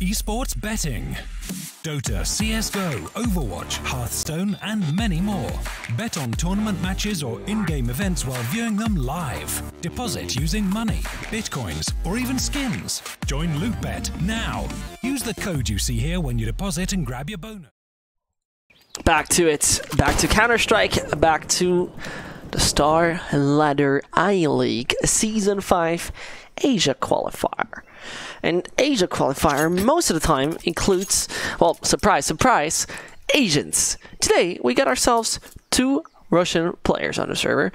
esports betting. Dota, CSGO, Overwatch, Hearthstone, and many more. Bet on tournament matches or in-game events while viewing them live. Deposit using money, bitcoins, or even skins. Join LootBet now. Use the code you see here when you deposit and grab your bonus. Back to it. Back to Counter-Strike. Back to the Star Ladder I-League Season 5 Asia Qualifier. And Asia Qualifier most of the time includes, well, surprise, surprise, Asians. Today, we got ourselves 2 Russian players on the server.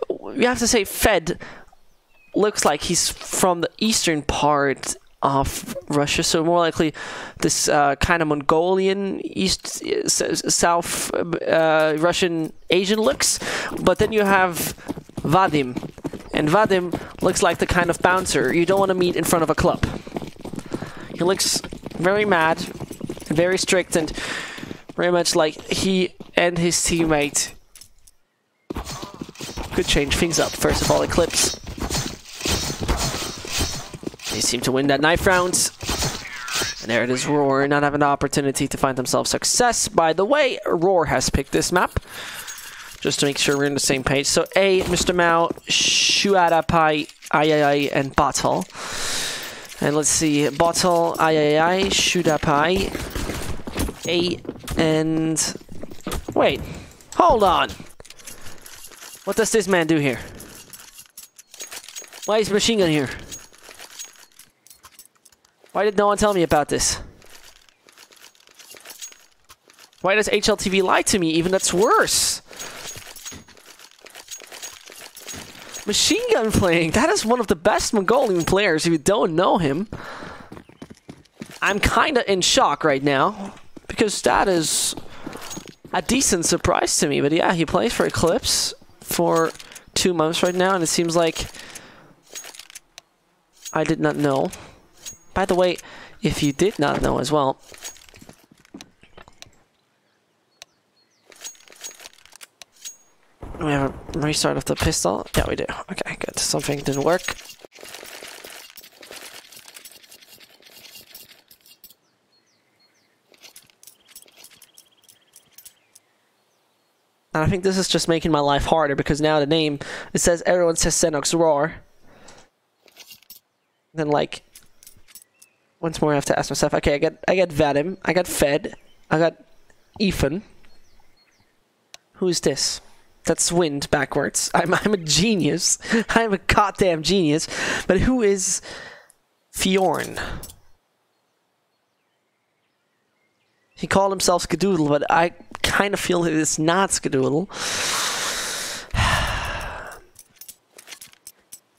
We have to say Fed looks like he's from the eastern part of Russia, so more likely this kind of Mongolian, South Russian Asian looks. But then you have Vadim, and Vadim looks like the kind of bouncer you don't want to meet in front of a club. He looks very mad, very strict, and very much like he and his teammate could change things up. First of all, Eclipse. They seem to win that knife round. And there it is, Roar, not having the opportunity to find themselves success. By the way, Roar has picked this map. Just to make sure we're on the same page. So A, Mr. Mao, Shuarapai, Ayayay, and Bottle. And let's see, Bottle, Ayayay, Shuarapai, A, and... Wait, hold on. What does this man do here? Why is Machine Gun here? Why did no one tell me about this? Why does HLTV lie to me? Even that's worse. Machine Gun playing. That is one of the best Mongolian players if you don't know him. I'm kind of in shock right now because that is a decent surprise to me. But yeah, he plays for Eclipse for 2 months right now, and it seems like I did not know. By the way, if you did not know as well, we have a restart of the pistol. Yeah, we do. Okay, good. Something didn't work. And I think this is just making my life harder because now the name, it says, everyone says Xenox Roar. Then like, once more I have to ask myself, okay, I got Vadim, I got Fed, I got Ethan. Who is this? That's Wind backwards. I'm a genius. I'm a goddamn genius. But who is Fjorn? He called himself Skadoodle, but I kind of feel it is not Skadoodle.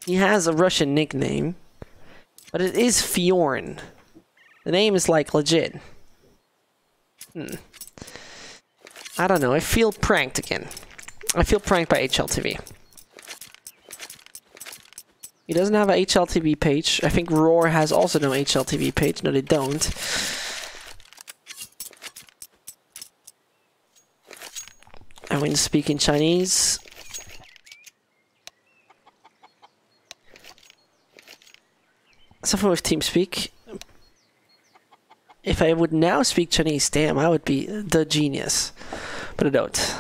He has a Russian nickname, but it is Fjorn. The name is like legit. I don't know. I feel pranked again. I feel pranked by HLTV. He doesn't have a HLTV page. I think Roar has also no HLTV page. No, they don't. I'm going to speak in Chinese. Something with TeamSpeak. If I would now speak Chinese, damn, I would be the genius. But I don't.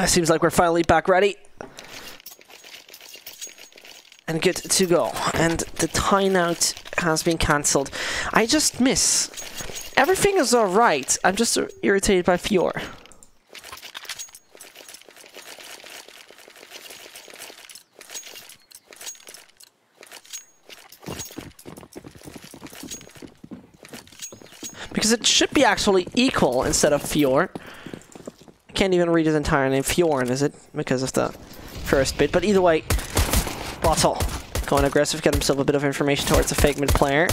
Seems like we're finally back ready. And good to go. And the timeout has been cancelled. I just miss. Everything is alright. I'm just irritated by Fjord. Because it should be actually equal instead of Fjord. I can't even read his entire name. Fjorn, is it? Because of the first bit. But either way, Bottle going aggressive, get himself a bit of information towards the fake mid player.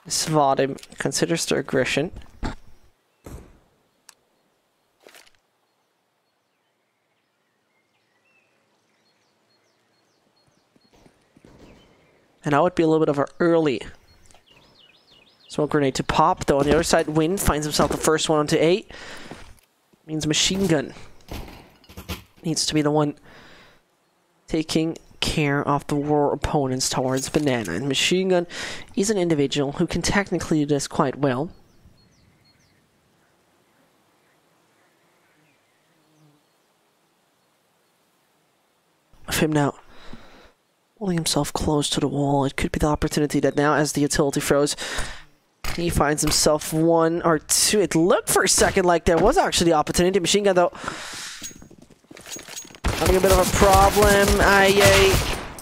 Svardim considers the aggression. And that would be a little bit of an early smoke grenade to pop, though on the other side, Win finds himself the first one onto 8. Means Machine Gun needs to be the one taking care of the war opponents towards Banana. And Machine Gun is an individual who can technically do this quite well. Of him now holding himself close to the wall, it could be the opportunity that now, as the utility throws, he finds himself 1 or 2. It looked for a second like there was actually the opportunity. Machine Gun, though, having a bit of a problem.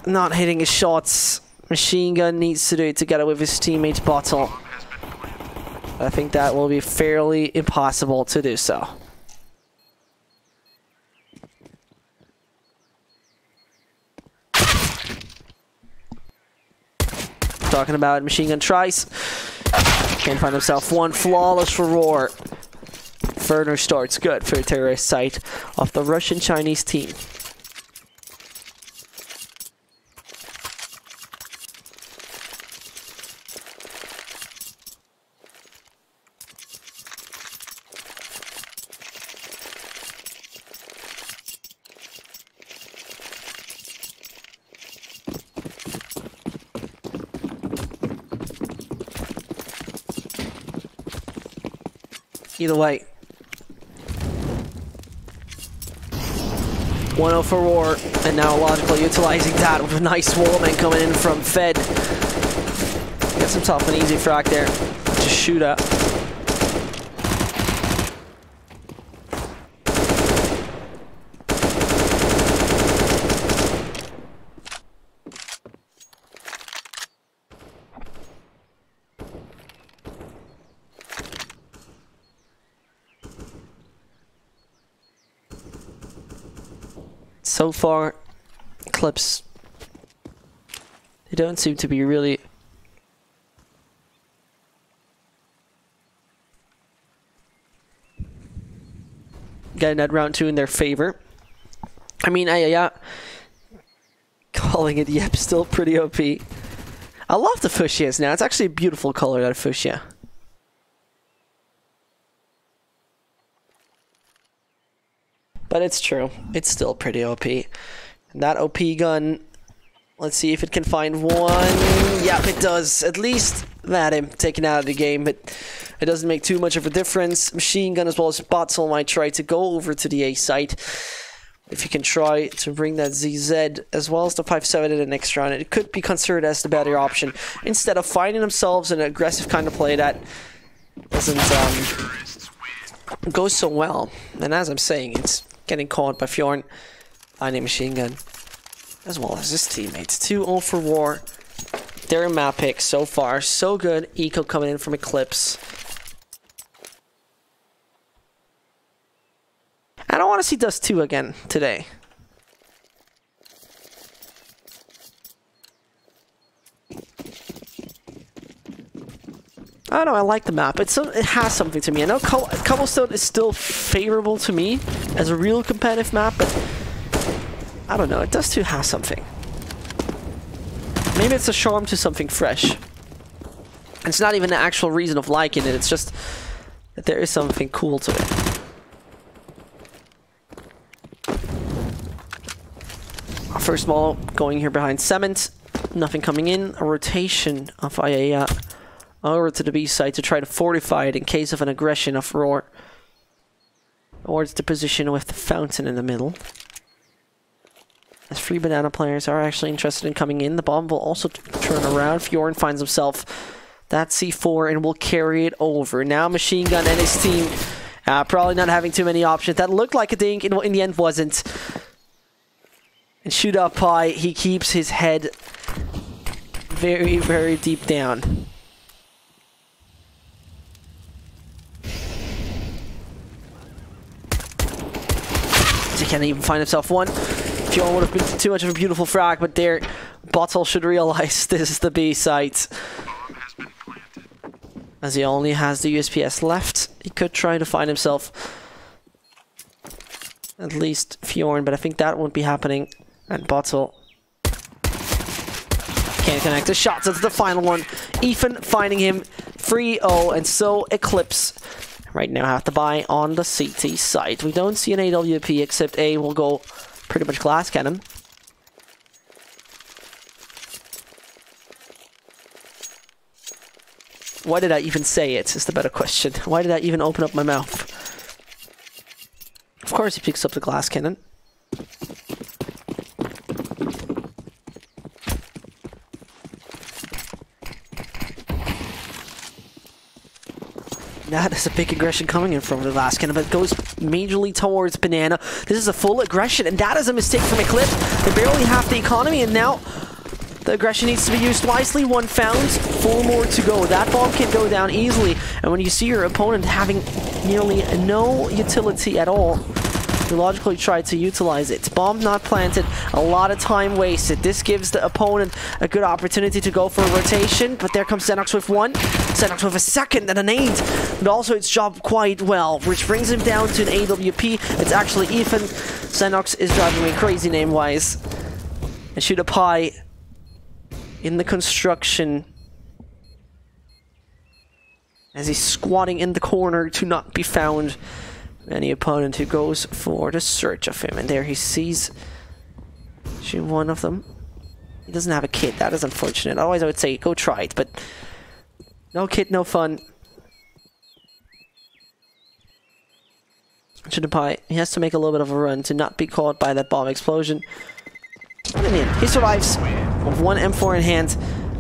Not hitting his shots. Machine Gun needs to do it together with his teammate Bottle. I think that will be fairly impossible to do so. Talking about Machine Gun tries. Can't find himself 1 flawless for Roar. Inferno starts good for the terrorist site of the Russian-Chinese team. Either way, 1-0 for War, and now logically utilizing that with a nice wallman coming in from Fed. Gets himself an easy frag there to shoot up. So far, Eclipse, they don't seem to be really getting that round 2 in their favor. I mean, yeah, calling it yep, still pretty OP. I love the fuchsias now. It's actually a beautiful color, that fuchsia. But it's true. It's still pretty OP. And that OP gun, let's see if it can find 1. Yep, it does. At least that him taken out of the game, but it doesn't make too much of a difference. Machine Gun as well as Bottle might try to go over to the A site. If you can try to bring that ZZ as well as the 5.7 in the next round, it could be considered as the better option. Instead of finding themselves an aggressive kind of play that doesn't go so well. And as I'm saying, it's getting caught by Fjorn, finding Machine Gun, as well as his teammates. 2-0 for War. Their map pick so far, so good. Eco coming in from Eclipse. I don't want to see Dust 2 again today. I don't know, I like the map. It has something to me. I know Cobblestone is still favorable to me as a real competitive map, but I don't know, it does too have something. Maybe it's a charm to something fresh. It's not even the actual reason of liking it, it's just that there is something cool to it. First ball going here behind Cement. Nothing coming in. A rotation of Ayaya over to the B side to try to fortify it in case of an aggression of Roar. Towards the position with the fountain in the middle. As 3 banana players are actually interested in coming in, the bomb will also turn around. Fjorn finds himself that C4 and will carry it over. Now Machine Gun and his team probably not having too many options. That looked like a dink, in the end wasn't. And shoot up high, he keeps his head very, very deep down. He can't even find himself one. Fjord would have been too much of a beautiful frag, but there, Bottle should realize this is the B site. As he only has the USPS left, he could try to find himself at least Fjorn, but I think that won't be happening. And Bottle can't connect the shots. That's the final one. Ethan finding him 3-0, and so Eclipse right now have to buy on the CT site. We don't see an AWP, except A will go pretty much glass cannon. Why did I even say it, is the better question. Why did I even open up my mouth? Of course he picks up the glass cannon. That is a big aggression coming in from the glass cannon, but it goes majorly towards Banana. This is a full aggression, and that is a mistake from Eclipse. They barely have the economy, and now the aggression needs to be used wisely. 1 found, 4 more to go. That bomb can go down easily, and when you see your opponent having nearly no utility at all, you logically try to utilize it. Bomb not planted, a lot of time wasted. This gives the opponent a good opportunity to go for a rotation, but there comes Xenox with 1, Xenox with a second and an 8, but also it's job quite well, which brings him down to an AWP. It's actually Ethan. Xenox is driving me crazy name-wise. And shoot up high in the construction as he's squatting in the corner to not be found. Any opponent who goes for the search of him, and there he sees one of them. He doesn't have a kit. That is unfortunate. Otherwise I would say go try it, but no kit, no fun. Chidapai, he has to make a little bit of a run to not be caught by that bomb explosion. And in the end, he survives with 1 M4 in hand.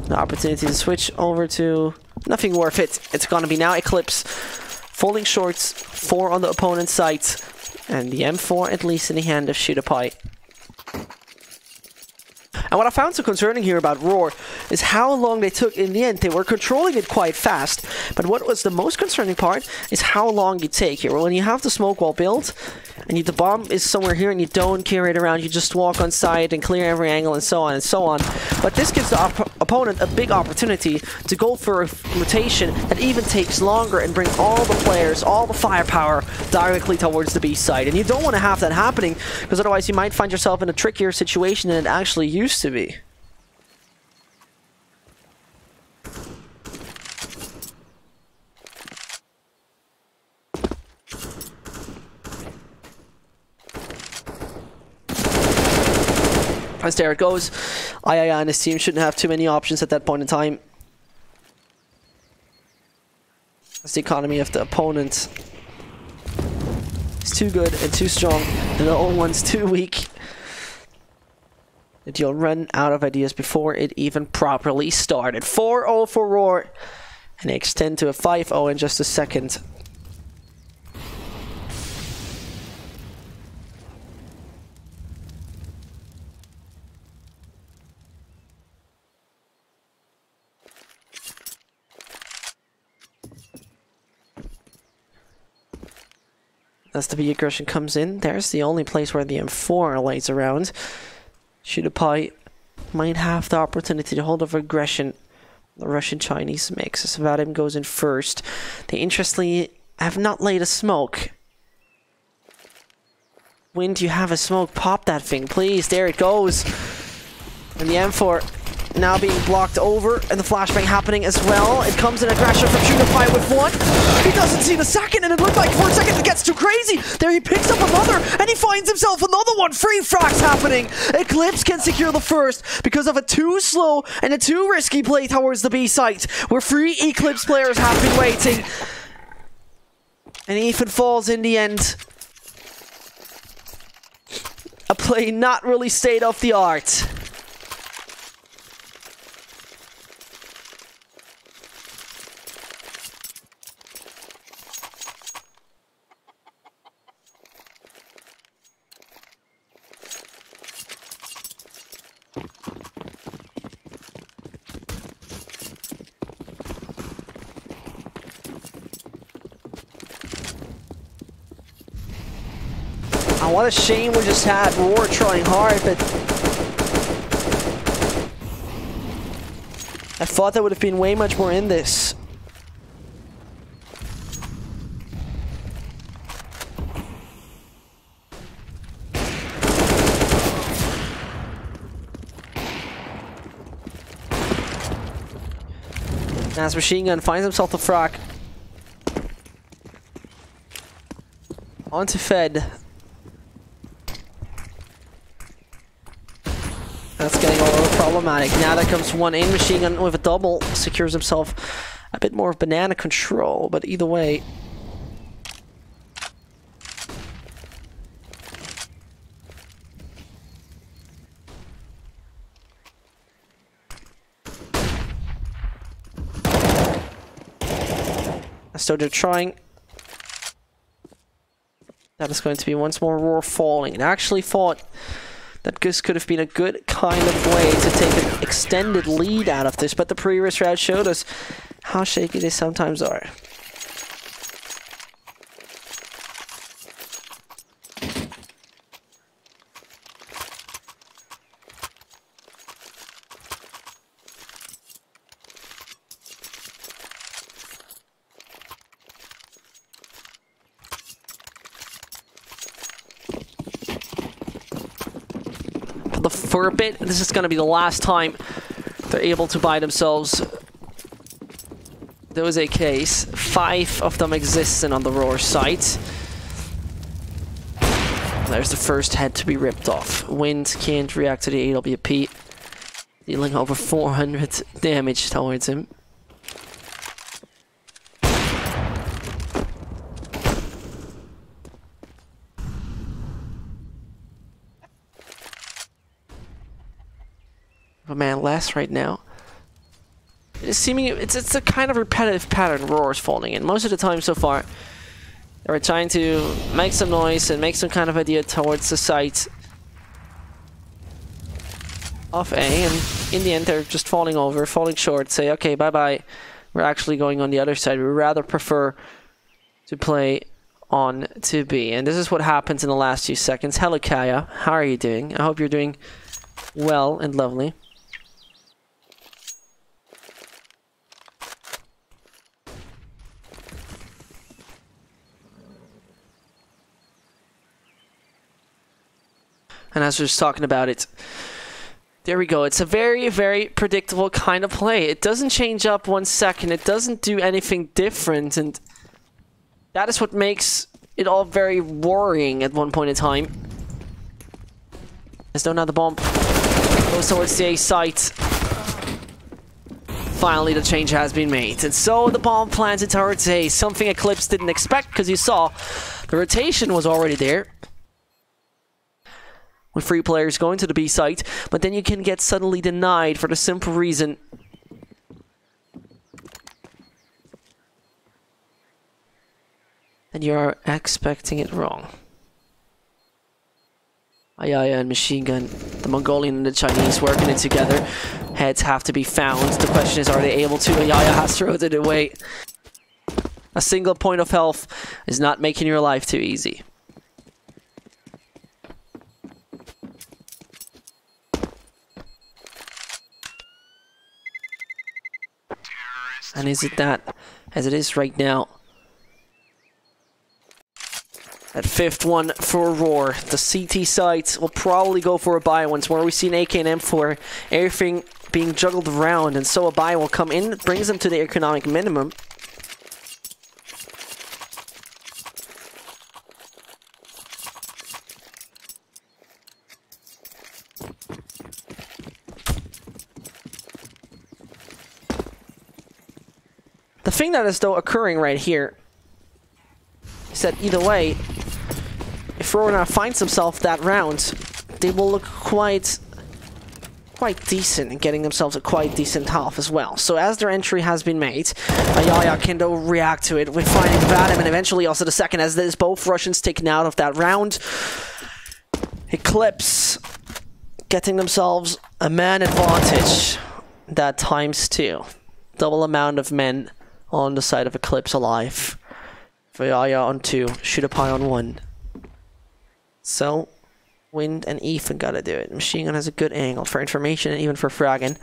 The opportunity to switch over to nothing worth it. It's gonna be now Eclipse. Folding shorts, 4 on the opponent's side, and the M4 at least in the hand of Shidapai. And what I found so concerning here about Roar is how long they took in the end. They were controlling it quite fast, but what was the most concerning part is how long you take here. When you have the smoke wall built, and the bomb is somewhere here and you don't carry it around, you just walk on site and clear every angle and so on and so on. But this gives the opponent a big opportunity to go for a rotation that even takes longer and bring all the players, all the firepower directly towards the B side. And you don't want to have that happening, because otherwise you might find yourself in a trickier situation than it actually used to be. As there it goes. Ayaya and his team shouldn't have too many options at that point in time. As the economy of the opponent is too good and too strong, and the old one's too weak, that you'll run out of ideas before it even properly started. 4-0 for Roar, and they extend to a 5-0 in just a second. As the B aggression comes in, there's the only place where the M4 lays around. Shidapai might have the opportunity to hold off aggression. The Russian-Chinese mix as Vadim goes in first. They interestingly have not laid a smoke. When do you have a smoke? Pop that thing, please. There it goes. And the M4 now being blocked over, and the flashbang happening as well. It comes in aggression from Shidapai with 1. He doesn't see the second, and it looked like for a second it gets too crazy. There he picks up another, and he finds himself another one. 3 frags happening. Eclipse can secure the first because of a too slow and a too risky play towards the B site, where 3 Eclipse players have been waiting. And Ethan falls in the end. A play not really state of the art. what a shame we just had Roar trying hard, but I thought there would have been way much more in this. As Machine Gun finds himself the frag. Onto Fed. That's getting a little problematic. Now there comes one in. Machine Gun with a double secures himself a bit more of banana control, but either way. So they're trying. That is going to be once more Roar falling. And I actually thought that this could have been a good kind of way to take an extended lead out of this, but the previous round showed us how shaky they sometimes are. For a bit, this is going to be the last time they're able to buy themselves those AKs. 5 of them existing on the Roar site. There's the first head to be ripped off. Wind can't react to the AWP, dealing over 400 damage towards him. A man less right now. It's seeming it's a kind of repetitive pattern Roar's falling in. Most of the time so far, they were trying to make some noise and make some kind of idea towards the site of A, and in the end they're just falling over, falling short, say okay, bye bye. We're actually going on the other side. We rather prefer to play on to B. And this is what happens in the last few seconds. Hello Kaya, how are you doing? I hope you're doing well and lovely. And as we were just talking about it, there we go. It's a very, very predictable kind of play. It doesn't change up 1 second. It doesn't do anything different. And that is what makes it all very worrying at one point in time. As though now the bomb goes towards the A site. Finally, the change has been made. And so the bomb planted towards A. Something Eclipse didn't expect, because you saw the rotation was already there. With 3 players going to the B site, but then you can get suddenly denied for the simple reason that you are expecting it wrong. Ayaya and Machine Gun, the Mongolian and the Chinese working it together. Heads have to be found. The question is, are they able to? Ayaya has thrown it away. A single point of health is not making your life too easy. And is it that, as it is right now? That 5th one for Roar. The CT site will probably go for a buy once more. We've seen AK and M4, everything being juggled around, and so a buy will come in, brings them to the economic minimum. The thing that is though occurring right here is that either way, if Roar now finds himself that round, they will look quite decent in getting themselves a quite decent half as well. So as their entry has been made, Ayaya can though react to it with finding Vadim, and eventually also the second, as there's both Russians taken out of that round. Eclipse getting themselves a man advantage. That times 2. Double amount of men on the side of Eclipse alive. Ayaya on 2, Shooter Pie on 1. So, Wind and Ethan gotta do it. Machine Gun has a good angle for information and even for fragging.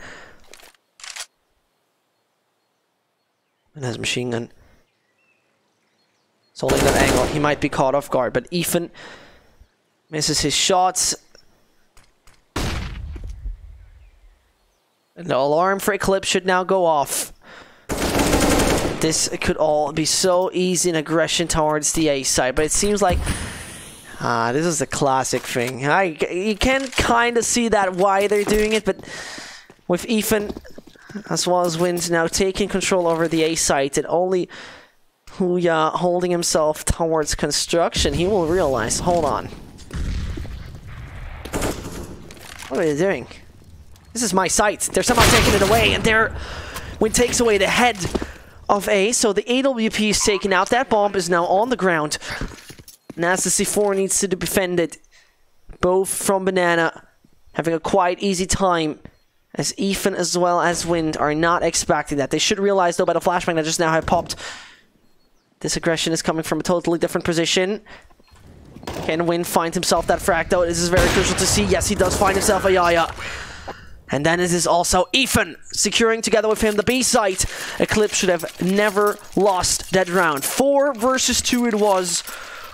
And as Machine Gun is holding that angle, he might be caught off guard, but Ethan misses his shots. And the alarm for Eclipse should now go off. This could all be so easy in aggression towards the A side, but it seems like this is the classic thing. You can kind of see that why they're doing it, but with Ethan as well as Wind now taking control over the A site and only Huya holding himself towards construction, he will realize, hold on. What are they doing? This is my site. They're somehow taking it away, and Wind takes away the head of A, so the AWP is taken out. That bomb is now on the ground. And as the C4 needs to be defended, both from Banana having a quite easy time, as Ethan as well as Wind are not expecting that. They should realize, though, by the flashbang that just now had popped, this aggression is coming from a totally different position. Can Wind find himself that frag, though? This is very crucial to see. Yes, he does find himself a Yaya. And then it is also Ethan securing together with him the B site. Eclipse should have never lost that round. 4 versus 2 it was.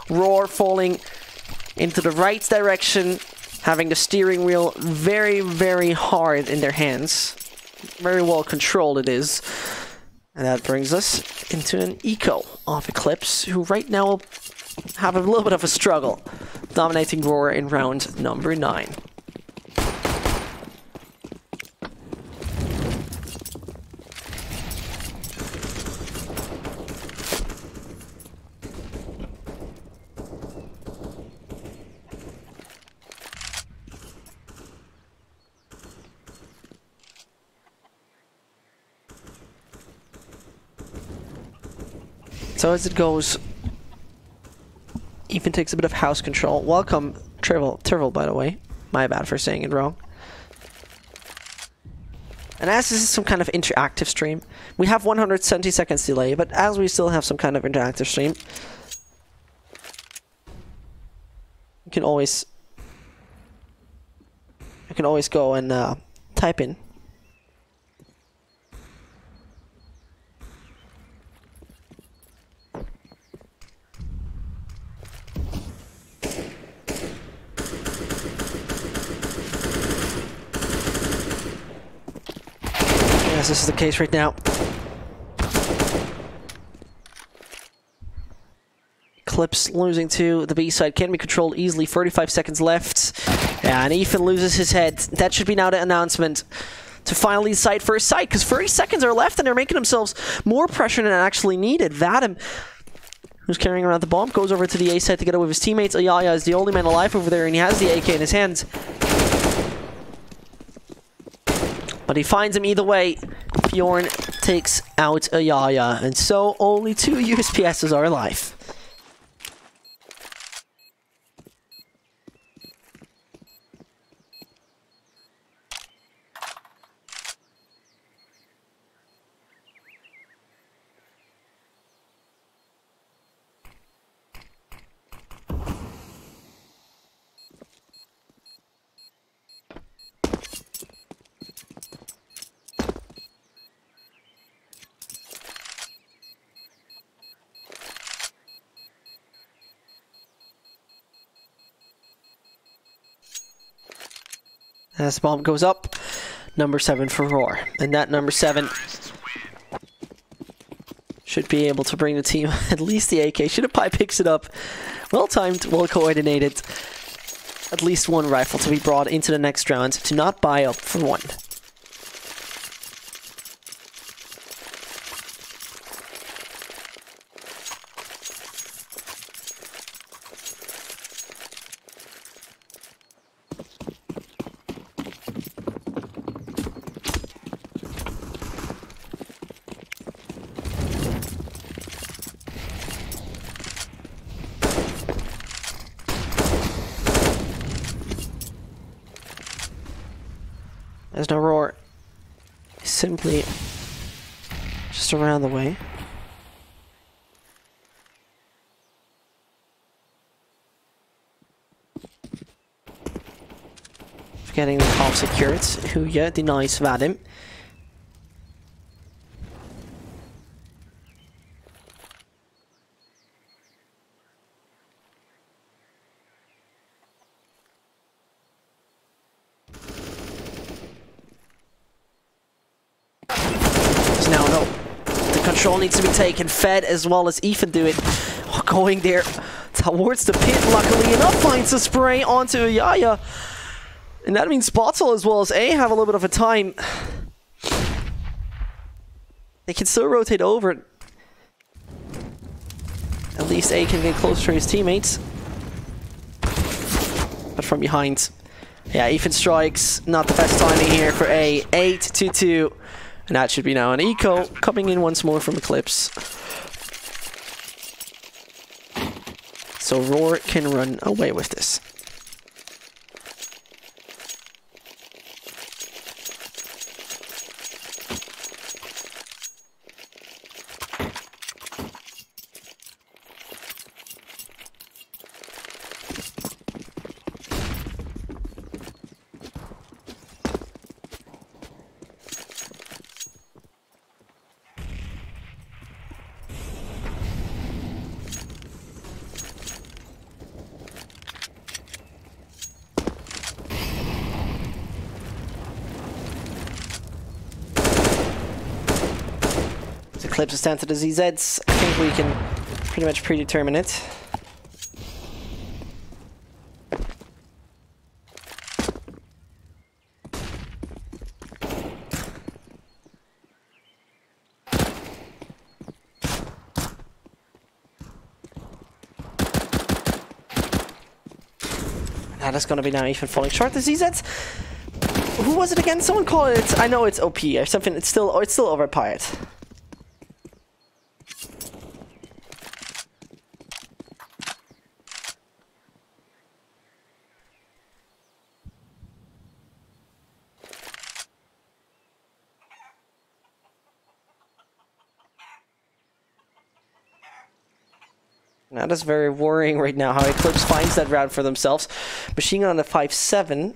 Roar falling into the right direction, having the steering wheel very, very hard in their hands. Very well controlled it is. And that brings us into an eco of Eclipse, who right now will have a little bit of a struggle, dominating Roar in round number 9. So as it goes, Ethan takes a bit of house control. Welcome, Turvel, by the way. My bad for saying it wrong. And as this is some kind of interactive stream, we have 170 seconds delay, but as we still have some kind of interactive stream, you can always go and type in. Yes, this is the case right now. Eclipse losing to the B side can be controlled easily. 35 seconds left. Yeah, and Ethan loses his head. That should be now the announcement to finally decide for his side, because 30 seconds are left and they're making themselves more pressure than actually needed. Vadim, who's carrying around the bomb, goes over to the A side together with his teammates. Ayaya is the only man alive over there, and he has the AK in his hands. But he finds him either way. Bjorn takes out Ayaya, and so only 2 USPSs are alive. As the bomb goes up, number 7 for Roar. And that number 7 should be able to bring the team at least the AK. Shinopai picks it up. Well timed, well coordinated. At least one rifle to be brought into the next round to not buy up for one. There's no Roar. Simply just around the way. getting the top secured. Huya denies Vadim. Now, no. The control needs to be taken. Fed as well as Ethan do it. Oh, going there towards the pit, luckily enough, finds a spray onto Yaya. And that means Bottle as well as A have a little bit of a time. They can still rotate over. At least A can get closer to his teammates. But from behind. Yeah, Ethan strikes. Not the best timing here for A. 8-2-2. And that should be now an eco coming in once more from Eclipse. So Roar can run away with this. Eclipse is down to the ZZs. I think we can pretty much predetermine it. That is going to be now even falling short. The ZZs. Who was it again? Someone called it. I know it's OP or something. It's still overpowered. That is very worrying right now, how Eclipse finds that route for themselves. Machine Gun on the 5-7.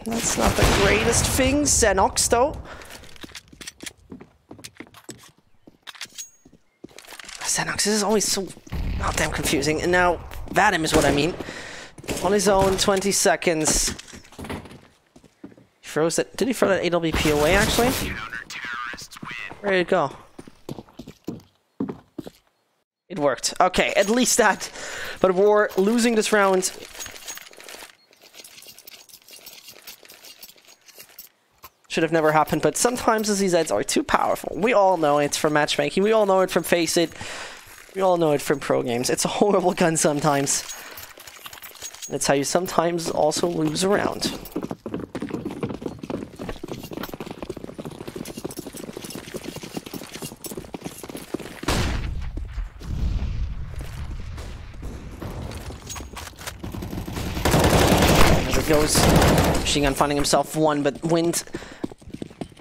That's not the greatest thing. Xenox, though. Xenox is always so goddamn confusing. And now, Vadim is what I mean. On his own, 20 seconds. He throws that. Did he throw that AWP away, actually? Where did it go? It worked. Okay, at least that. But we're losing this round. Should have never happened, but sometimes the ZZs are too powerful. We all know it from matchmaking. We all know it from Face It. We all know it from pro games. It's a horrible gun sometimes. That's how you sometimes also lose a round. Goes Machine Gun finding himself one, but Wind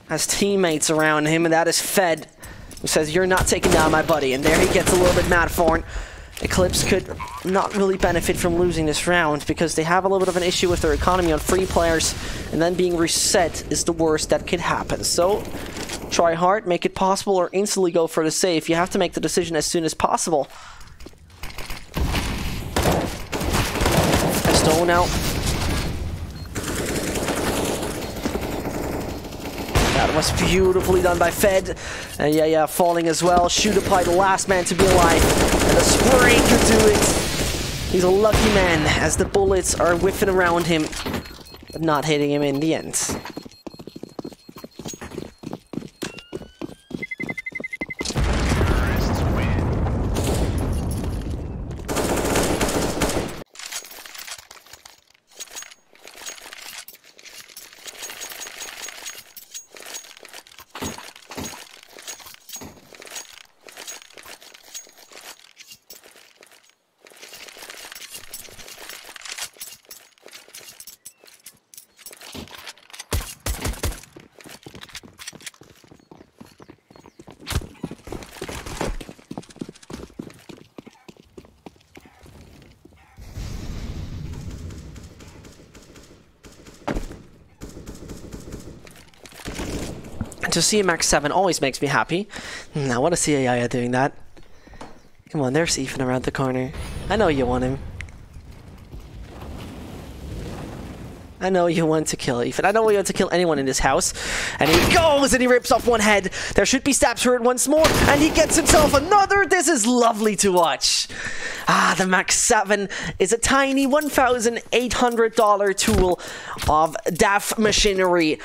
has teammates around him, and that is Fed, who says, "You're not taking down my buddy," and there he gets a little bit mad for it. Eclipse could not really benefit from losing this round because they have a little bit of an issue with their economy on free players, and then being reset is the worst that could happen. So try hard, make it possible, or instantly go for the save. You have to make the decision as soon as possible. Stone out. That was beautifully done by Fed. And yeah, falling as well. Shooterpie, the last man to be alive. And the spray could do it. He's a lucky man as the bullets are whiffing around him, but not hitting him in the end. To see a max 7 always makes me happy. I want to see Yaya doing that. Come on, there's Ethan around the corner. I know you want him. I know you want to kill Ethan. I know you want to kill anyone in this house. And he goes and he rips off one head. There should be stabs for it once more. And he gets himself another. This is lovely to watch. Ah, the Max 7 is a tiny $1,800 tool of DAF machinery.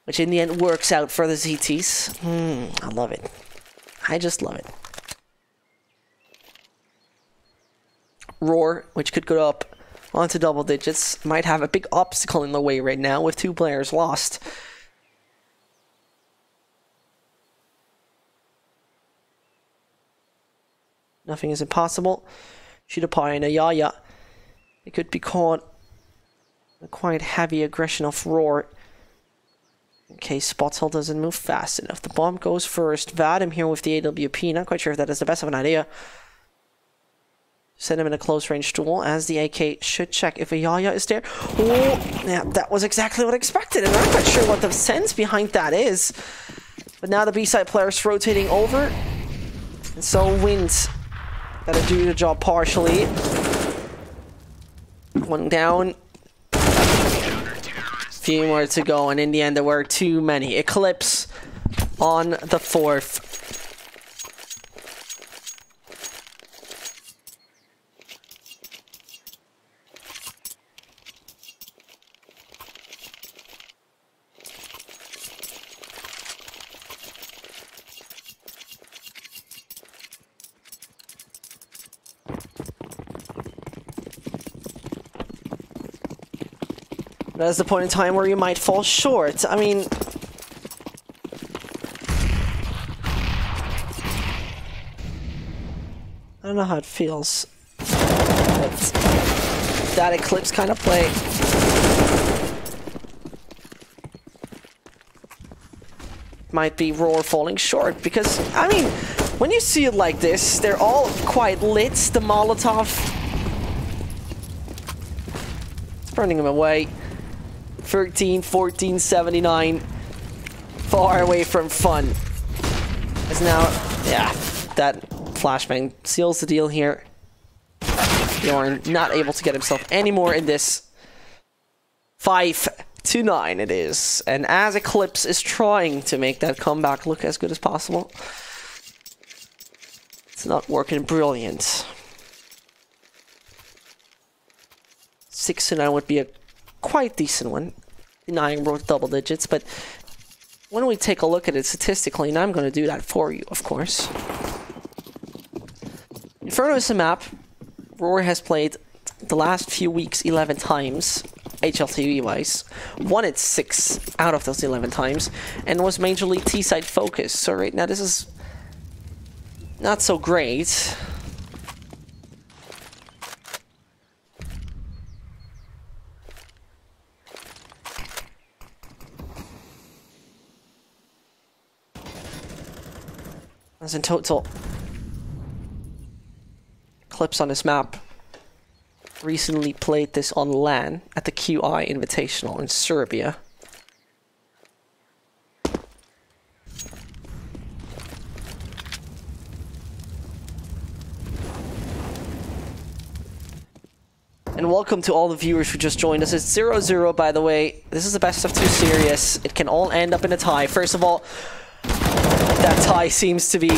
Which in the end works out for the ZTs. I love it. I just love it. Roar, which could go up onto double digits, might have a big obstacle in the way right now with 2 players lost. Nothing is impossible. Shoot a pie and a Yaya. It could be caught. A quite heavy aggression of Roar. In case Spotzel doesn't move fast enough. The bomb goes first. Vadim here with the AWP. Not quite sure if that is the best of an idea. Send him in a close range duel as the AK should check if a Yaya is there. Oh, yeah, that was exactly what I expected. And I'm not quite sure what the sense behind that is. But now the B-side player's rotating over. And so Wind gotta do the job partially. One down. Few more to go, and in the end there were too many. Eclipse on the 4th. That's the point in time where you might fall short. I mean, I don't know how it feels, but that Eclipse kind of play might be Roar falling short, because, I mean, when you see it like this, they're all quite lit. The Molotov, it's burning them away. 13, 14, 79. Far away from fun. As now, yeah, that flashbang seals the deal here. Bjorn not able to get himself anymore in this. 5-9 it is. And as Eclipse is trying to make that comeback look as good as possible, it's not working brilliant. 6-9 would be a quite decent one, denying Roar double digits, but when we take a look at it statistically, and I'm going to do that for you, of course. Inferno is a map Roar has played the last few weeks 11 times, HLTV-wise, won it 6 out of those 11 times, and was majorly T-side focused, so right now this is not so great. As in total, Eclipse on this map recently played this on LAN at the QI Invitational in Serbia. And welcome to all the viewers who just joined us. It's 0-0, by the way. This is the best of 2 series. It can all end up in a tie. First of all, that tie seems to be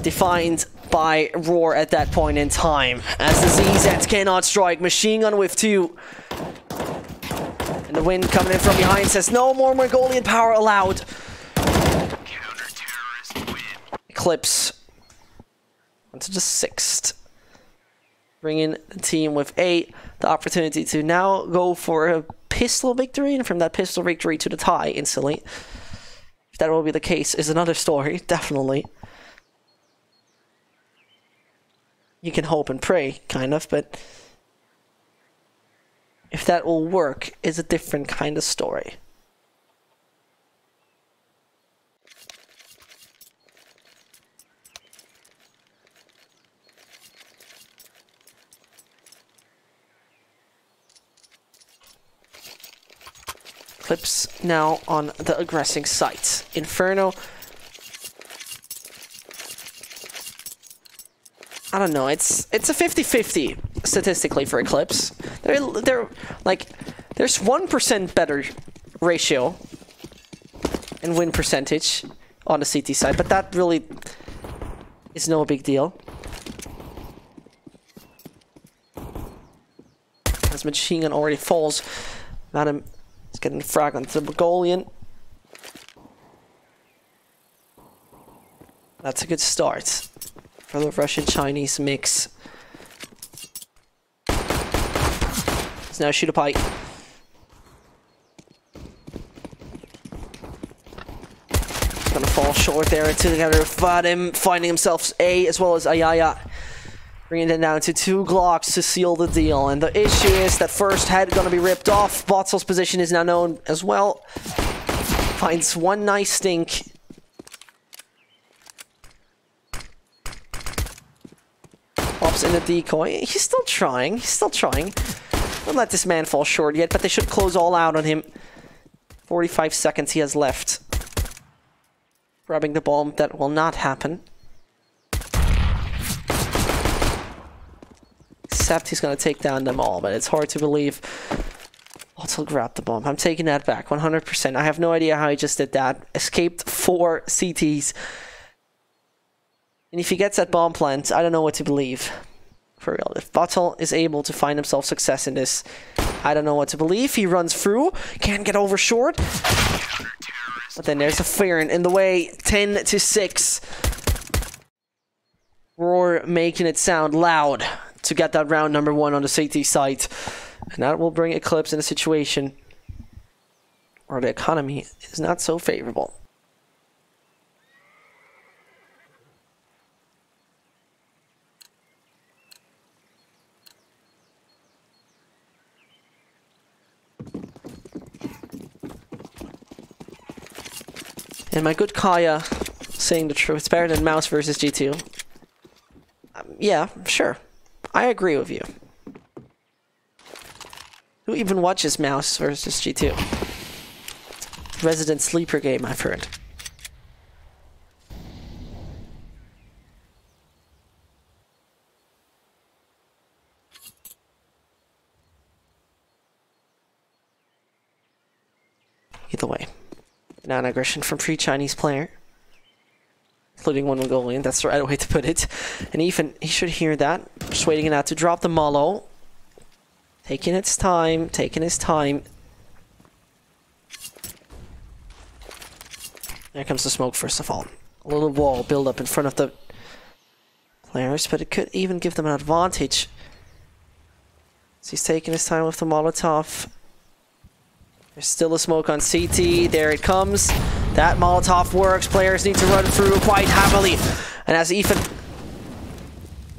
defined by Roar at that point in time, as the ZZ cannot strike. Machine gun with 2. And the Wind coming in from behind says no more Mongolian power allowed. Eclipse onto the 6th. Bringing the team with 8. The opportunity to now go for a pistol victory, and from that pistol victory to the tie instantly. If that will be the case is another story, definitely. You can hope and pray, kind of, but if that will work is a different kind of story. Eclipse now on the aggressing site. Inferno. I don't know. It's a 50-50 statistically for Eclipse. They're like there's 1% better ratio and win percentage on the CT side, but that really is no big deal. As machine gun already falls, Madam is getting the frag onto the Mongolian. That's a good start for the Russian-Chinese mix. It's now shoot a pipe. Gonna fall short there together with Vadim, finding himself A as well as Ayaya. Bringing it down to 2 Glocks to seal the deal. And the issue is that first head gonna be ripped off. Botzel's position is now known as well. Finds one nice stink. Pops in the decoy. He's still trying. He's still trying. Don't let this man fall short yet, but they should close all out on him. 45 seconds he has left. Grabbing the bomb, that will not happen. Except he's going to take down them all, but it's hard to believe. Also grab the bomb. I'm taking that back, 100%. I have no idea how he just did that. Escaped 4 CTs. And if he gets that bomb plant, I don't know what to believe. For real. If Bottle is able to find himself success in this, I don't know what to believe. He runs through. Can't get over short. But then there's a Fearon in the way. 10-6. Roar making it sound loud to get that round number 1 on the CT site. And that will bring Eclipse in a situation where the economy is not so favorable. And my good Kaya saying the truth. It's better than Mouse versus G2. Yeah, sure. I agree with you. Who even watches Mouse versus G2? Resident sleeper game, I've heard. Either way. Non-aggression from 3 Chinese player. Including 1 Mongolian, that's the right way to put it. And even, he should hear that. Just waiting it out to drop the Molo. Taking its time, taking his time. There comes the smoke first of all. A little wall build up in front of the players, but it could even give them an advantage. So he's taking his time with the Molotov. There's still a smoke on CT. There it comes. That Molotov works. Players need to run through quite heavily. And as Ethan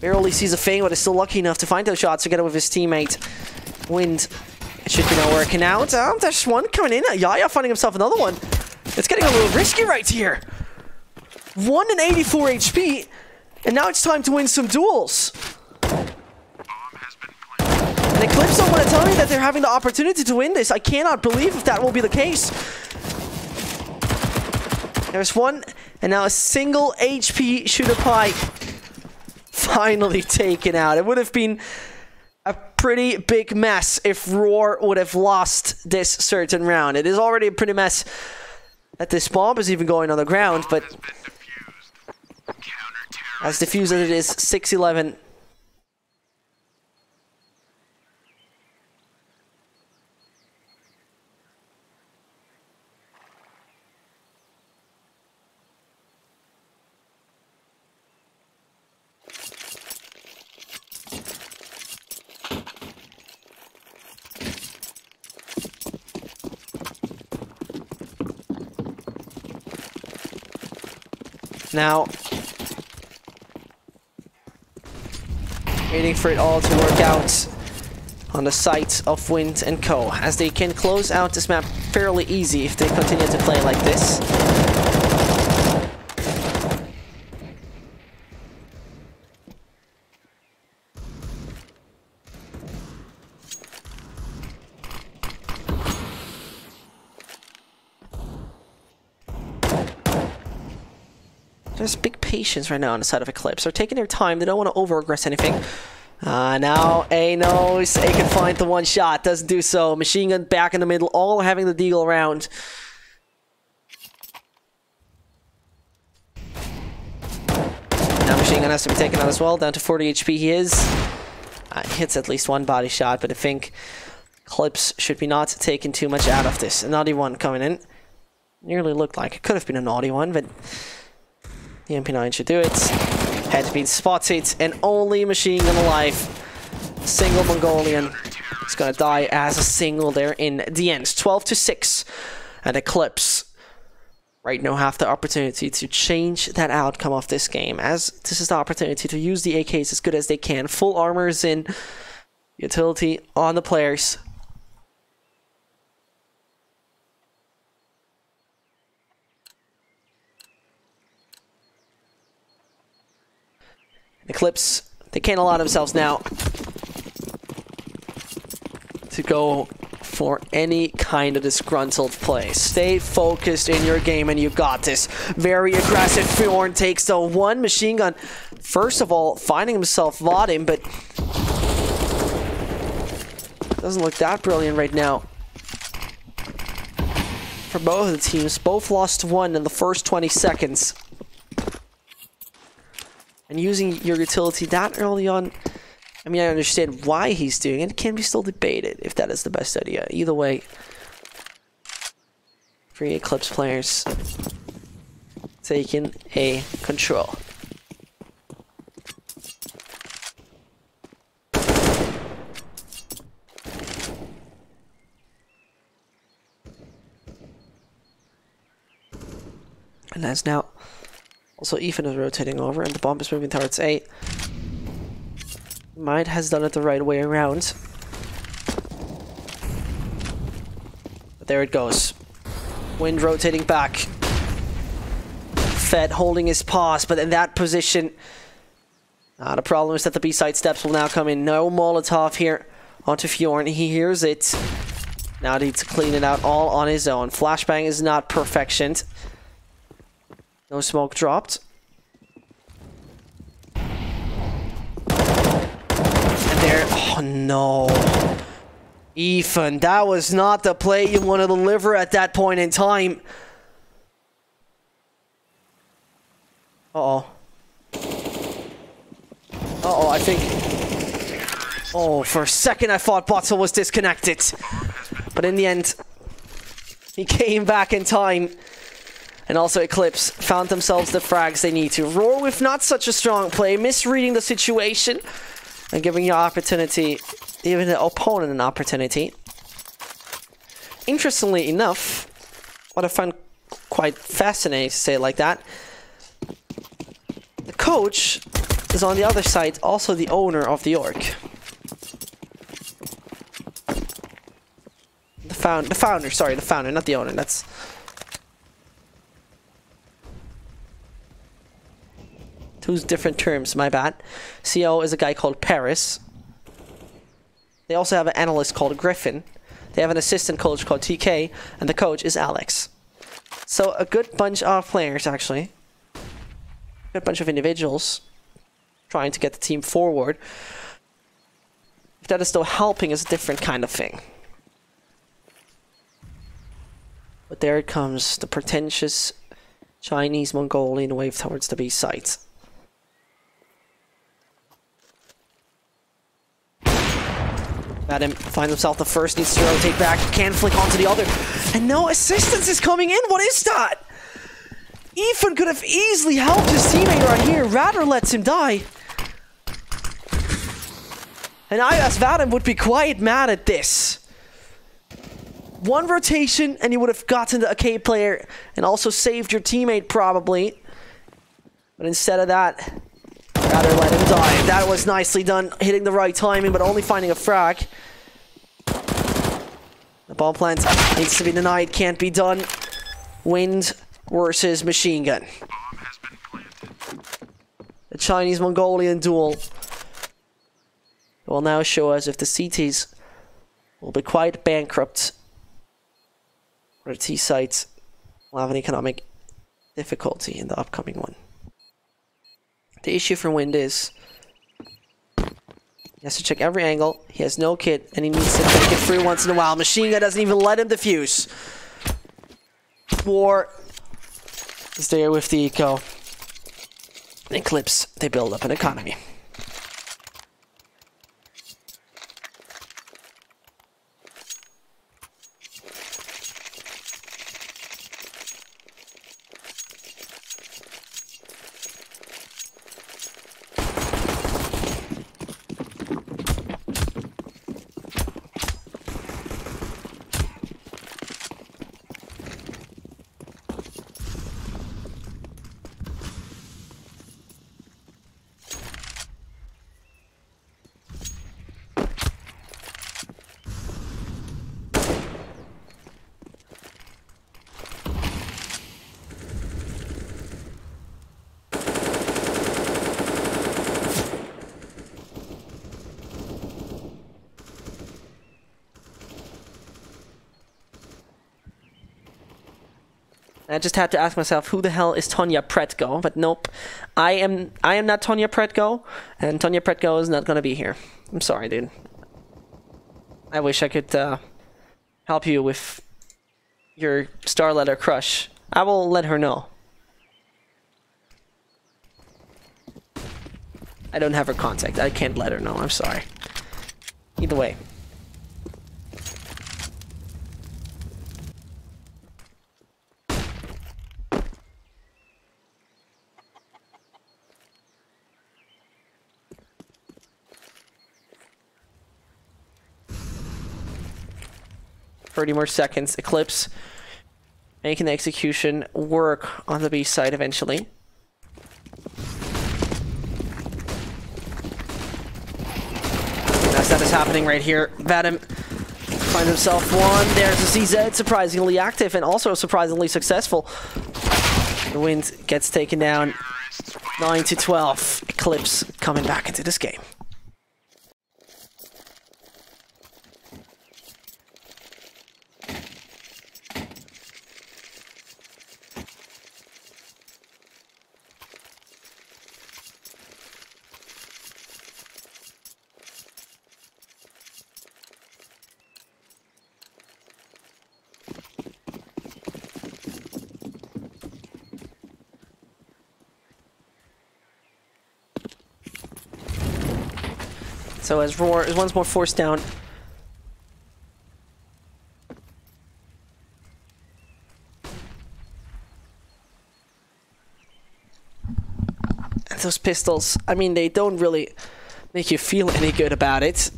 barely sees a feint, but is still lucky enough to find those shots together with his teammate. Wind. It should be now working out. There's one coming in. Yaya finding himself another one. It's getting a little risky right here. 1 and 84 HP. And now it's time to win some duels. And Eclipse don't want to tell me that they're having the opportunity to win this. I cannot believe if that will be the case. There's one, and now a single HP shooter pipe finally taken out. It would have been a pretty big mess if Roar would have lost this certain round. It is already a pretty mess that this bomb is even going on the ground, but as diffused as it is, 6-11. Now, waiting for it all to work out on the site of Wind and Co. As they can close out this map fairly easy if they continue to play like this. There's big patience right now on the side of Eclipse. They're taking their time. They don't want to over-aggress anything. Now A knows A can find the one shot. Doesn't do so. Machine gun back in the middle. All having the deagle around. Now machine gun has to be taken out as well. Down to 40 HP he is. Hits at least one body shot, but I think Eclipse should be not taking too much out of this. A naughty one coming in. Nearly looked like it could have been a naughty one, but the MP9 should do it. Had been spotted, and only machine gun alive. Single Mongolian is gonna die as a single there in the end. 12-6, and Eclipse right now have the opportunity to change that outcome of this game, as this is the opportunity to use the AKs as good as they can. Full armor is in, utility on the players. Eclipse, they can't allow themselves now to go for any kind of disgruntled play. Stay focused in your game and you got this. Very aggressive. Fjorn takes the one machine gun. First of all, finding himself Vadim, but doesn't look that brilliant right now for both of the teams. Both lost one in the first 20 seconds. And using your utility that early on, I mean, I understand why he's doing it. It can be still debated if that is the best idea. Either way, three Eclipse players taking a control. And that's now also Ethan is rotating over, and the bomb is moving towards A. Might has done it the right way around. But there it goes. Wind rotating back. Fed holding his paws, but in that position... the problem is that the B-side steps will now come in. No Molotov here onto Fjorn. He hears it. Now needs to clean it out all on his own. Flashbang is not perfection. No smoke dropped. There. Oh no. Ethan, that was not the play you want to deliver at that point in time. Uh-oh. Uh-oh, I think... Oh, for a second I thought Bottle was disconnected. But in the end, he came back in time. And also Eclipse found themselves the frags they need to. Roar with not such a strong play, misreading the situation. And giving your opportunity, even the opponent an opportunity. Interestingly enough, what I find quite fascinating to say it like that, the coach is on the other side also the owner of the org. The founder, not the owner. That's... two different terms, my bad. CO is a guy called Paris. They also have an analyst called Griffin. They have an assistant coach called TK, and the coach is Alex. So a good bunch of players, actually. A good bunch of individuals trying to get the team forward. If that is still helping is a different kind of thing. But there it comes, the pretentious Chinese Mongolian wave towards the B site. Vadim finds himself the first, needs to rotate back, can flick onto the other, and no assistance is coming in. What is that? Ethan could have easily helped his teammate right here, rather lets him die. And I, as Vadim, would be quite mad at this. One rotation, and you would have gotten the K player and also saved your teammate, probably. But instead of that, rather let him die. That was nicely done, hitting the right timing, but only finding a frag. The bomb plant needs to be denied, can't be done. Wind versus machine gun. The Chinese-Mongolian duel will now show us if the CTs will be quite bankrupt, or the T sites will have an economic difficulty in the upcoming one. The issue for Wind is he has to check every angle. He has no kit, and he needs to take it through once in a while. Machine Gun doesn't even let him defuse. War is there with the eco. Eclipse, they build up an economy. I just had to ask myself, who the hell is Tonya Pretko? But nope, I am not Tonya Pretko, and Tonya Pretko is not gonna be here. I'm sorry, dude. I wish I could help you with your Starletter crush. I will let her know. I don't have her contact. I can't let her know. I'm sorry. Either way. Thirty more seconds. Eclipse making the execution work on the B side eventually. As that is happening right here, Vadim finds himself one. There's a CZ, surprisingly active and also surprisingly successful. The Wind gets taken down 9-12. Eclipse coming back into this game. So as Roar is once more forced down. And those pistols, I mean, they don't really make you feel any good about it.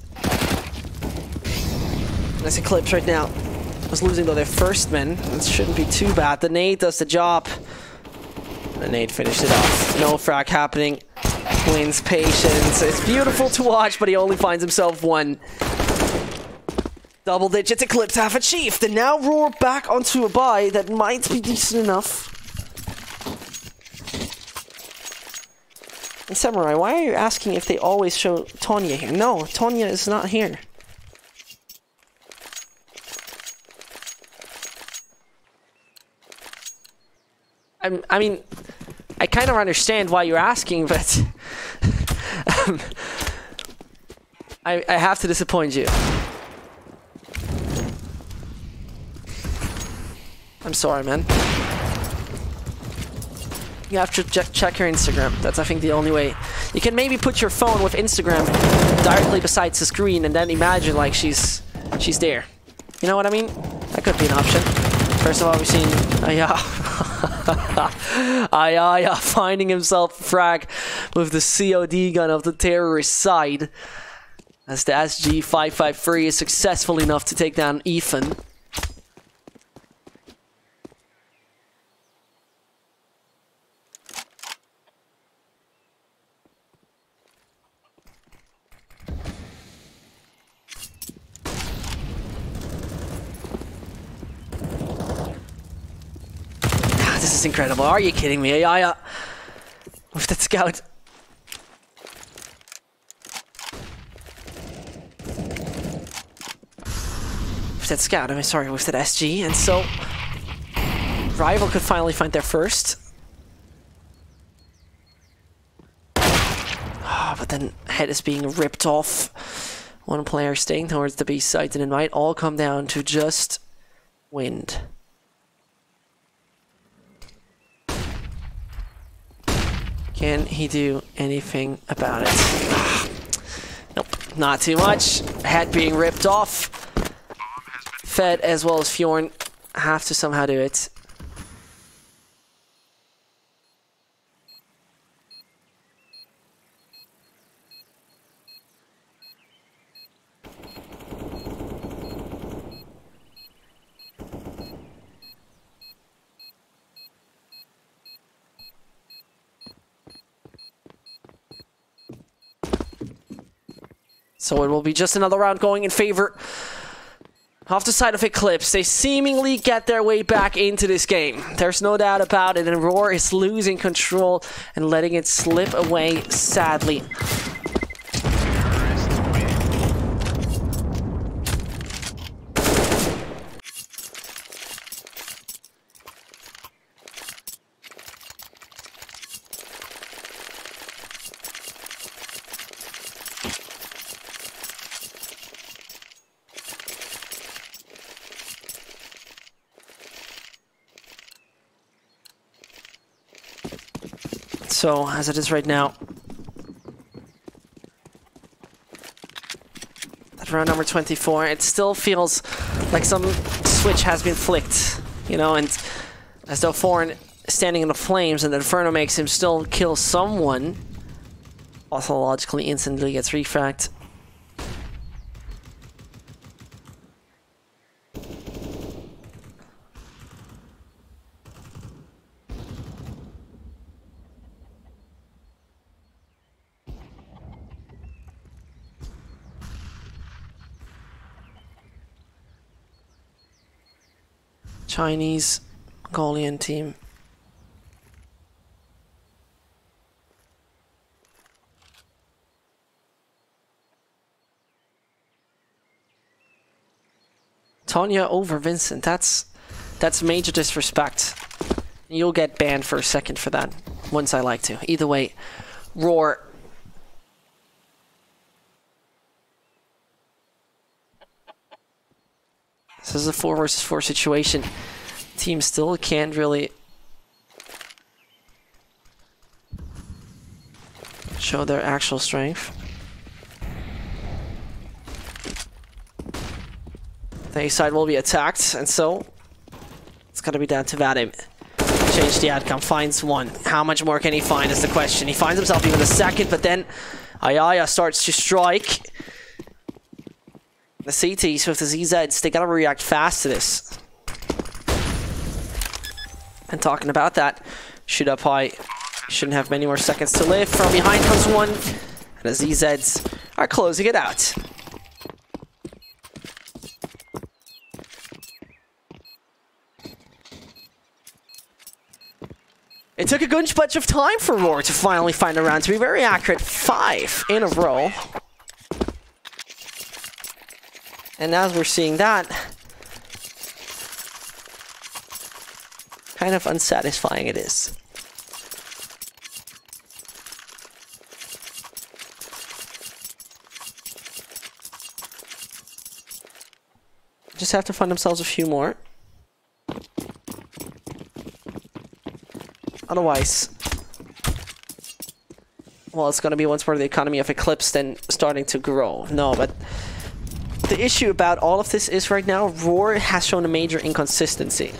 As Eclipse right now was losing though their first men. It shouldn't be too bad. The nade does the job. The nade finished it off. No frag happening. Wins patience. It's beautiful to watch, but he only finds himself one. Double digits. Eclipse half achieved. And now Roar back onto a buy that might be decent enough. And Samurai, why are you asking if they always show Tonya here? No, Tonya is not here. I mean, I kind of understand why you're asking, but I have to disappoint you. I'm sorry, man. You have to check your Instagram. That's, I think, the only way. You can maybe put your phone with Instagram directly beside the screen and then imagine like she's there. You know what I mean? That could be an option. First of all, we've seen Aya finding himself frag with the COD gun of the terrorist side. As the SG-553 is successful enough to take down Ethan. This is incredible. Are you kidding me? Aya with that scout. With that scout, I'm sorry, with that SG. And so, Rival could finally find their first. and head is being ripped off. One player staying towards the B site, and it might all come down to just wind. Can he do anything about it? Nope, not too much. Head being ripped off. Fed as well as Fjorn have to somehow do it. So it will be just another round going in favor of the side of Eclipse. They seemingly get their way back into this game. There's no doubt about it, and Roar is losing control and letting it slip away, sadly. So, as it is right now, at round number 24, it still feels like some switch has been flicked, you know, and as though Foreign is standing in the flames and the Inferno makes him still kill someone, also logically instantly gets refragged. Chinese Mongolian team. Tonya over Vincent. That's major disrespect. You'll get banned for a second for that. Once I like to. Either way, Roar. This is a 4 versus 4 situation. Team still can't really show their actual strength. The A side will be attacked, and so it's gonna be down to Vadim. Change the outcome, finds one. How much more can he find is the question. He finds himself even a second, but then Ayaya starts to strike. The CTs with the ZZs, they gotta react fast to this. And talking about that, shoot up high. Shouldn't have many more seconds to live. From behind comes one, and the ZZs are closing it out. It took a good bunch of time for Roar to finally find a round, to be very accurate. 5 in a row. And as we're seeing that, kind of unsatisfying it is. Just have to find themselves a few more. Otherwise, well, it's going to be once more the economy of Eclipse then starting to grow. No, but the issue about all of this is right now, Roar has shown a major inconsistency.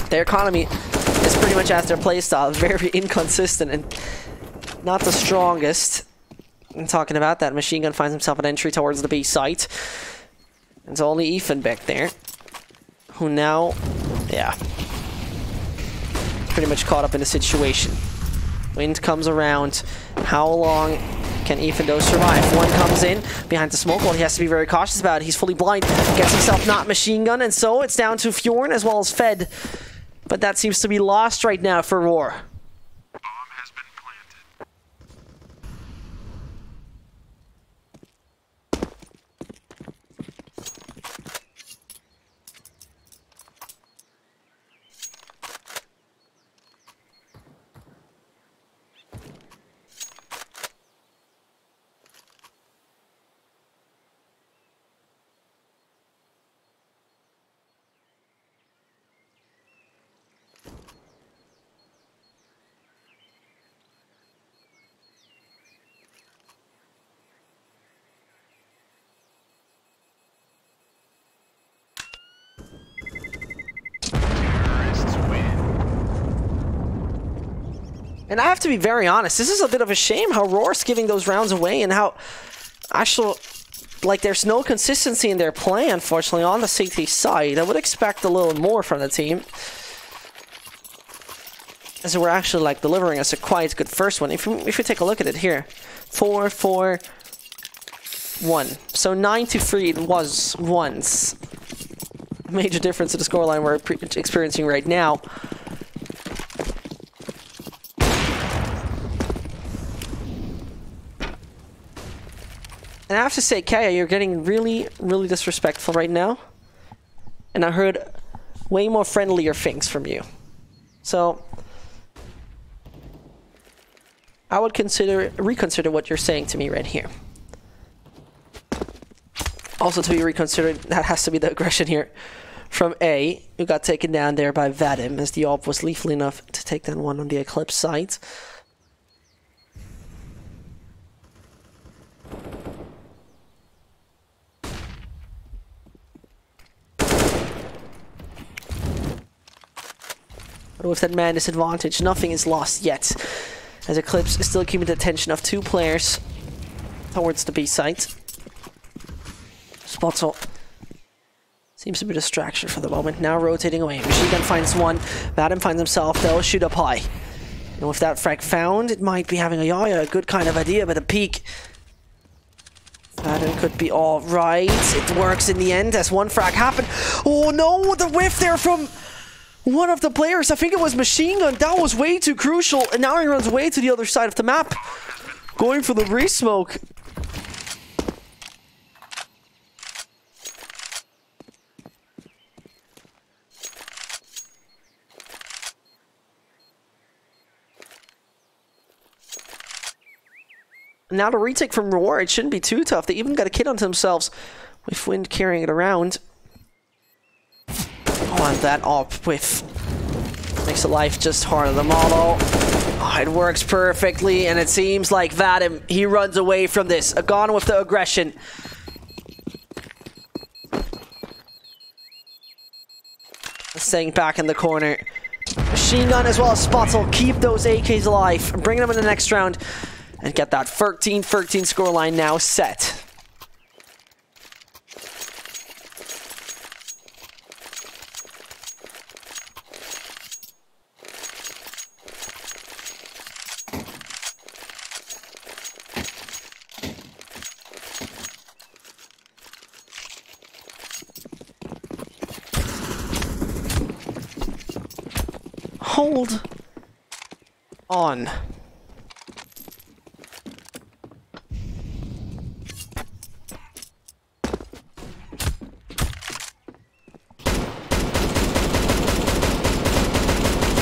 Their economy is pretty much as their playstyle, very inconsistent and not the strongest. And talking about that, Machine Gun finds himself an entry towards the B site. It's only Ethan back there, who now, yeah, pretty much caught up in the situation. Wind comes around. How long can Ethan though survive? One comes in behind the smoke wall. He has to be very cautious about it. He's fully blind. Gets himself not machine gun, and so it's down to Fjorn as well as Fed. But that seems to be lost right now for Roar. And I have to be very honest, this is a bit of a shame how Roar's giving those rounds away and how actual, like, there's no consistency in their play, unfortunately, on the CT side. I would expect a little more from the team, as we're actually, like, delivering us a quite good first one. If you take a look at it here, 4-4-1. So 9-3 it was once. Major difference in the scoreline we're experiencing right now. And I have to say, Kaya, you're getting really, really disrespectful right now. And I heard way more friendlier things from you. So I would reconsider what you're saying to me right here. Also to be reconsidered, that has to be the aggression here from A, who got taken down there by Vadim, as the AWP was lethal enough to take down one on the Eclipse side. But with that man disadvantage, nothing is lost yet, as Eclipse is still keeping the attention of two players towards the B site. Spotzel seems to be a distraction for the moment, now rotating away. Machine Gun finds one, Vadim finds himself, they'll shoot up high. And with that frag found, it might be having a Yaya, a good kind of idea, but a peek. Vadim could be alright, it works in the end as one frag happened. Oh no, the whiff there from one of the players, I think it was Machine Gun, that was way too crucial, and now he runs way to the other side of the map, going for the re-smoke. Now the retake from Roar, it shouldn't be too tough. They even got a kid onto themselves with Wind carrying it around. Oh, and that AWP whiff makes the life just harder. The model, oh, it works perfectly, and it seems like Vadim, he runs away from this. Gone with the aggression. Staying back in the corner. Machine Gun as well as Spotzel keep those AKs alive, bring them in the next round, and get that 13-13 scoreline now set. Hold on.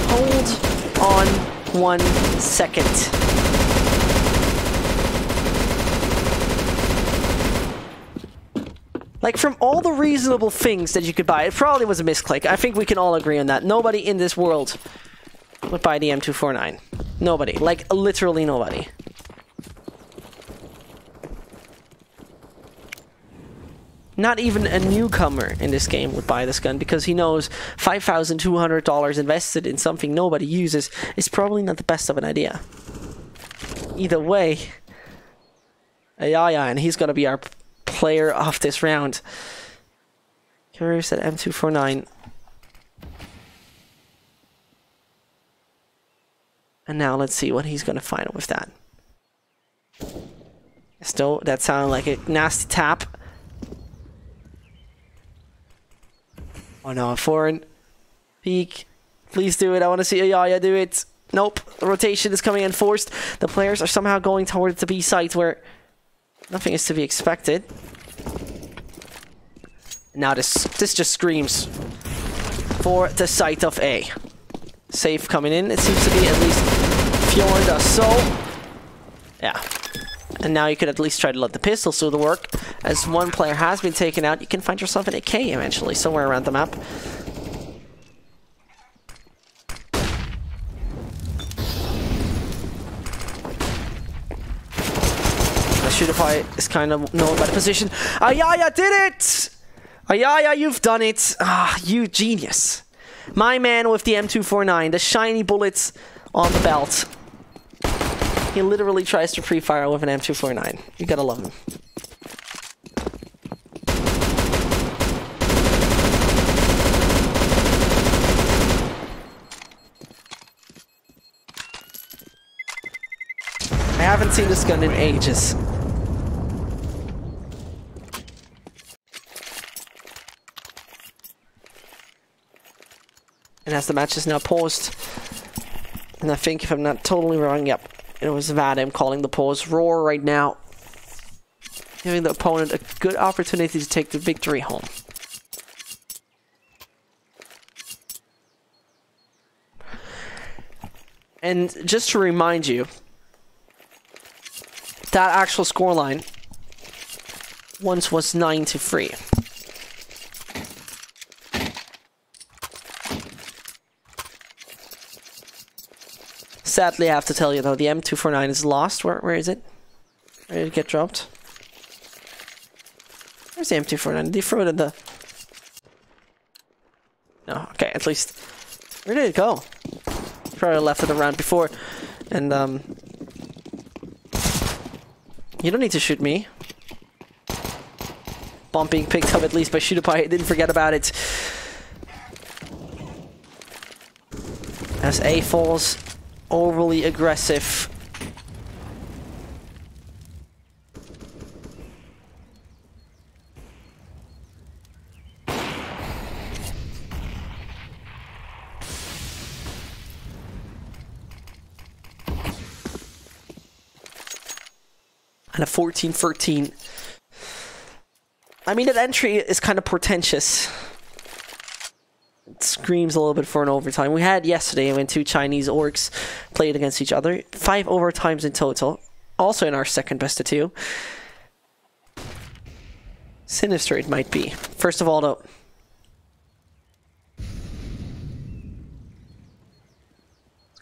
Hold on 1 second. Like, from all the reasonable things that you could buy, it probably was a misclick. I think we can all agree on that. Nobody in this world would buy the M249. Nobody. Like, literally nobody. Not even a newcomer in this game would buy this gun, because he knows $5,200 invested in something nobody uses is probably not the best of an idea. Either way, Yaya, and he's gonna be our player of this round. Curious at M249. And now let's see what he's gonna find with that. Still, that sounded like a nasty tap. Oh no, a foreign peek. Please do it. I want to see Yaya do it. Nope. The rotation is coming in forced. The players are somehow going towards the B site where nothing is to be expected. Now this just screams for the site of A. Safe coming in. It seems to be at least Fjord does so. Yeah. And now you could at least try to let the pistols do the work. As one player has been taken out, you can find yourself an AK eventually, somewhere around the map. The shooter is kind of known by the position. Ayaya did it! Ayaya, you've done it! Ah, you genius. My man with the M249, the shiny bullets on the belt. He literally tries to pre-fire with an M249. You gotta love him. I haven't seen this gun in ages. And as the match is now paused, and I think if I'm not totally wrong, yep, it was Vadim calling the pause. Roar right now, giving the opponent a good opportunity to take the victory home. And just to remind you, that actual scoreline once was 9-3. Sadly, I have to tell you though, the M249 is lost. Where is it? Where did it get dropped? Where's the M249? Did he throw it in the... No, okay, at least... Where did it go? Probably left it around before. And, you don't need to shoot me. Bomb being picked up at least by StarSeries. I didn't forget about it. As A falls... overly aggressive. And a 14-13. I mean, that entry is kind of portentous. It screams a little bit for an overtime. We had yesterday when two Chinese orcs played against each other. 5 overtimes in total. Also in our second best of 2. Sinister it might be. First of all though, it's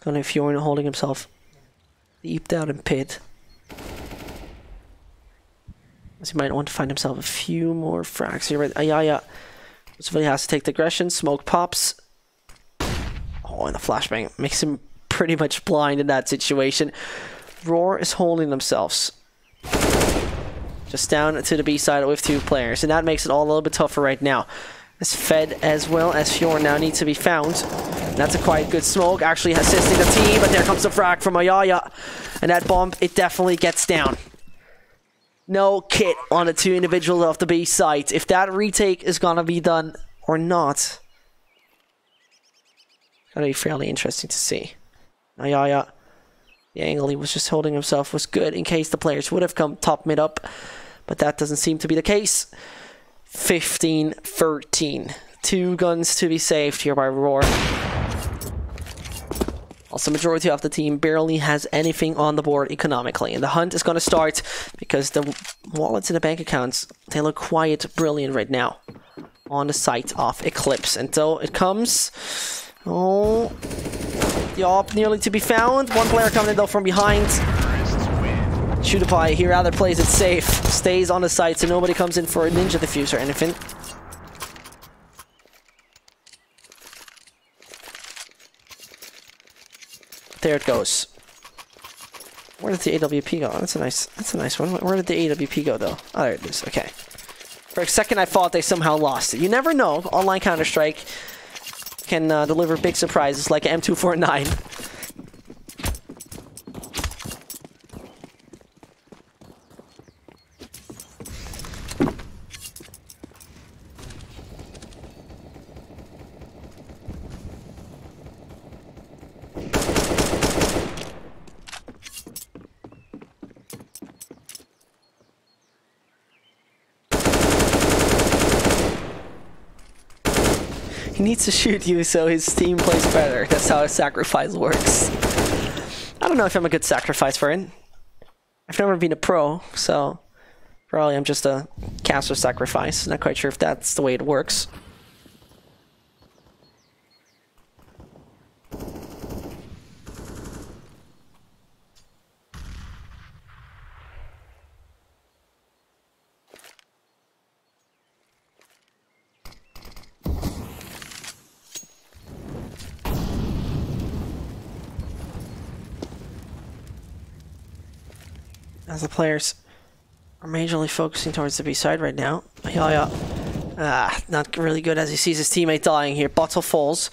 gonna be Fjorn holding himself deep down in pit. As he might want to find himself a few more frags here. Right? Ayaya. So he has to take the aggression. Smoke pops. Oh, and the flashbang makes him pretty much blind in that situation. Roar is holding themselves just down to the B side with 2 players, and that makes it all a little bit tougher right now. As Fed as well as Fjorn now need to be found. And that's a quite good smoke, actually assisting the team, but there comes the frag from Ayaya. And that bomb, it definitely gets down. No kit on the 2 individuals off the B site. If that retake is gonna be done or not, gonna be fairly interesting to see. Ayaya, the angle he was just holding himself was good in case the players would have come top mid up, but that doesn't seem to be the case. 15-13. 2 guns to be saved here by Roar. Also, majority of the team barely has anything on the board economically. And the hunt is going to start because the wallets in the bank accounts, they look quite brilliant right now on the site of Eclipse. Until it comes... Oh... The op nearly to be found. One player coming in though from behind. StarSeries, he rather plays it safe. Stays on the site so nobody comes in for a ninja diffuse or anything. There it goes. Where did the AWP go? That's a nice one. Where did the AWP go though? Oh, there it is. Okay. For a second I thought they somehow lost it. You never know. Online Counter-Strike can deliver big surprises like M249. He needs to shoot you so his team plays better. That's how a sacrifice works. I don't know if I'm a good sacrifice for it. I've never been a pro, so probably I'm just a caster sacrifice. Not quite sure if that's the way it works. as the players are majorly focusing towards the B side right now. Yeah. Not really good as he sees his teammate dying here. Bottle falls.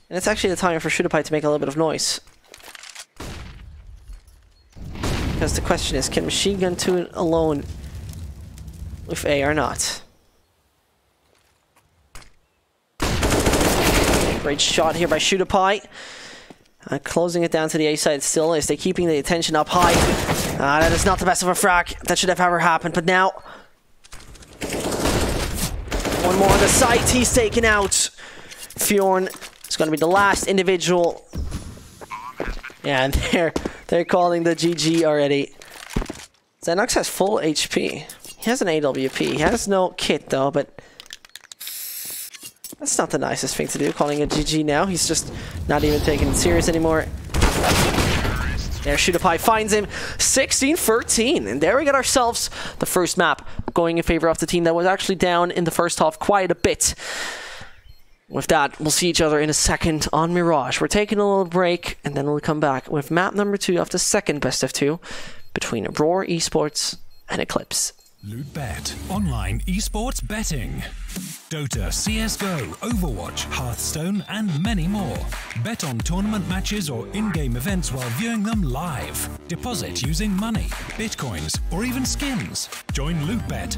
And it's actually the time for Shooterpie to make a little bit of noise. Because the question is, can Machine Gun 2 alone with A or not? Great shot here by Shooterpie. Closing it down to the A side still. Is they keeping the attention up high? That is not the best of a frag. That should have ever happened. But now, one more on the site. He's taken out. Fjorn is going to be the last individual. Yeah, and they're calling the GG already. Xenox has full HP. He has an AWP. He has no kit though, but that's not the nicest thing to do, calling it GG now. He's just not even taking it serious anymore. There, Shooterpie finds him. 16-13. And there we get ourselves the first map going in favor of the team that was actually down in the first half quite a bit. With that, we'll see each other in a second on Mirage. We're taking a little break, and then we'll come back with map number 2 of the second best of 2 between Roar Esports and Eclipse. LootBet, online esports betting. Dota, CSGO, Overwatch, Hearthstone, and many more. Bet on tournament matches or in-game events while viewing them live. Deposit using money, bitcoins, or even skins. Join LootBet